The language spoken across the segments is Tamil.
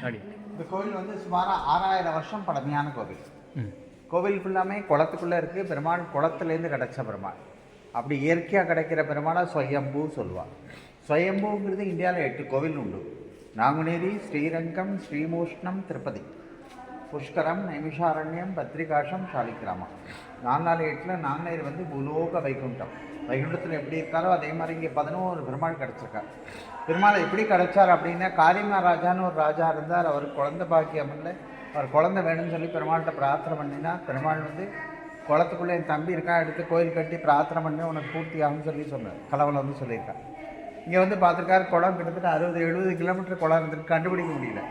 இந்த கோவில் வந்து சுமாராக 6000 வருஷம் பழமையான கோவில். கோவில் ஃபுல்லாமே குளத்துக்குள்ளே இருக்குது. பெருமாள் குளத்துலேருந்து கிடச்ச பெருமாள். அப்படி இயற்கையாக கிடைக்கிற பெருமாளை ஸ்வயம்பூ சொல்லுவாள். ஸ்வயம்பூங்கிறது இந்தியாவில் 8 கோவில் உண்டு. நாங்குநேரி, ஸ்ரீரங்கம், ஸ்ரீமூஷ்ணம், திருப்பதி, புஷ்கரம், நைமிஷாரண்யம், பத்ரிகாஷம், சாலிகிராமம். 448 நாங்குநேரி வந்து பூலோக வைகுண்டம். வைகுண்டத்தில் எப்படி இருக்காரோ அதே மாதிரி இங்கே 11 பெருமாள் கிடச்சிருக்கார். பெருமாள் எப்படி கிடச்சார் அப்படின்னா, காரிமா ராஜான்னு ஒரு ராஜா இருந்தார். அவருக்கு குழந்தை பாக்கியம் இல்லை. அவர் குழந்தை வேணும்னு சொல்லி பெருமாள்கிட்ட பிரார்த்தனை பண்ணினா, பெருமாள் வந்து குளத்துக்குள்ளே என் தம்பி இருக்கா, எடுத்து கோயில் கட்டி பிரார்த்தனை பண்ணி உனக்கு பூர்த்தி ஆகும்னு சொல்லி சொன்னார். கலவலை வந்து சொல்லியிருக்கார். இங்கே வந்து பார்த்துருக்காரு, குளம் கிட்டத்தட்ட 60-70 கிலோமீட்டர் குளம் இருந்துட்டு கண்டுபிடிக்க முடியல.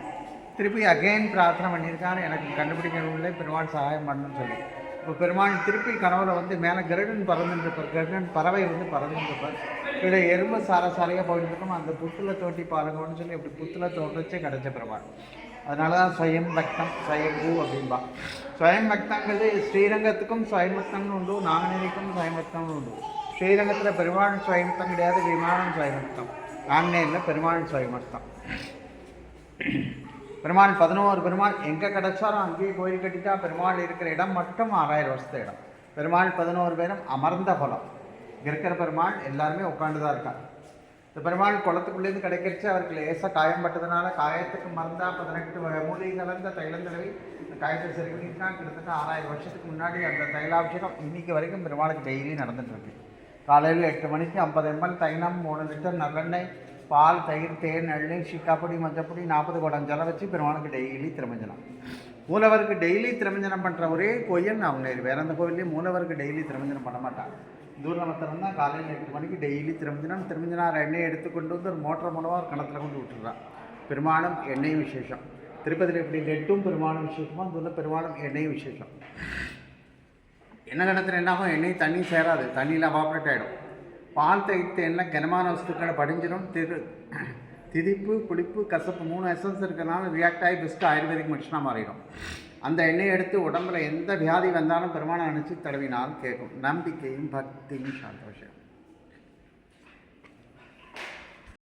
திருப்பி அகெயின் பிரார்த்தனை பண்ணியிருக்காரு, எனக்கு கண்டுபிடிக்கணும்ல, பெருமாள் சகாயம் பண்ணணும்னு சொல்லி. இப்போ பெருமாள் திருப்பி கனவுல வந்து மேலே கருடன் பறந்துருப்பார். கருடன் பறவை வந்து பறந்துருப்பார். கீழே எறும்பு சாரையாக போயிட்டு இருக்கோம். அந்த புத்தில் தோட்டி பாருங்கன்னு சொல்லி அப்படி புத்தில் தோன்றச்சே கிடச்ச பெருமாள். அதனால தான் ஸ்வயம் பக்தம், ஸ்வயம்பூ அப்படின்பா. ஸ்வயம் பக்தங்கிறது ஸ்ரீரங்கத்துக்கும் ஸ்வயம் பக்தம்னு உண்டு, நாங்குநேரிக்கும் ஸ்வயம் பக்தம்னு உண்டு. ஸ்ரீரங்கத்தில் பெருமாள் ஸ்வயம்பக்தம் கிடையாது, விமானம் ஸ்வயம்பக்தம். நாங்குநேரியில் பெருமாள் ஸ்வயம்பக்தம். பெருமாள் 11 பெருமாள் எங்கே கிடச்சாலும் அங்கேயே கோயில் கட்டிட்டா. பெருமாள் இருக்கிற இடம் மட்டும் 6000 வருஷத்து இடம். பெருமாள் 11 பேரும் அமர்ந்த குலம். இங்கே இருக்கிற பெருமாள் எல்லாருமே உட்காந்து தான் இருக்காங்க. இந்த பெருமாள் குளத்துக்குள்ளேருந்து கிடைக்கிறச்சு. அவருக்கு லேசாக காயம் பட்டதுனால காயத்துக்கு மருந்தா 18 மூலிகை கலந்த தைலம் தடவி இந்த காயத்தை சரி பண்ணியிருக்காங்க. கிட்டத்தட்ட 6000 வருஷத்துக்கு முன்னாடி அந்த தைலாபிஷேகம் இன்றைக்கி வரைக்கும் பெருமாளுக்கு டெய்லி நடந்துகிட்ருக்கு. காலையில் 8 மணிக்கு 50 ml தைலம், 3 லிட்டர் நல்லெண்ணெய், பால், தயிர், தேன், எண்ணெய், சிக்காப்பொடி, மஞ்சப்பொடி, 40 குடம் ஜலம் வச்சு பெருமாளுக்கு டெய்லி திருமஞ்சனம். மூலவருக்கு டெய்லி திருமஞ்சனம் பண்ணுற ஒரே கோயில் நாங்குநேரி. வேறு அந்த கோயிலையும் மூலவருக்கு டெய்லி திருமஞ்சனம் பண்ண மாட்டாங்க. தூர்நமத்திரம் தான் காலையில் 8 மணிக்கு டெய்லி திருமஞ்சனார் எண்ணெய் எடுத்துக்கொண்டு வந்து ஒரு மோட்டர் மூலமாக ஒரு கிணத்துல கொண்டு விட்டுறான். பெருமாளும் எண்ணெய் விசேஷம். திருப்பதியில் எப்படி லெட்டும் பெருமாளும் விசேஷமாக அந்த பெருமாளும் எண்ணெய் விசேஷம். என்ன கிணத்துல என்னாகும், எண்ணெய் தண்ணி சேராது, தண்ணியில் அவாப்ரேட் ஆகிடும். பால், தயிர், தேனில் கனமான வஸ்துக்களை படிஞ்சிடும். திதிப்பு, புளிப்பு, கசப்பு 3 எசன்ஸ் இருக்கிறனால ரியாக்ட் ஆகி பெஸ்ட்டு ஆயுர்வேதிக் மெடிசனாக மாறிடும். அந்த எண்ணெயை எடுத்து உடம்புல எந்த வியாதி வந்தாலும் பெருமானை நினச்சி தடவினால் கேட்கும். நம்பிக்கையும் பக்தியும் சாந்த விஷயம்.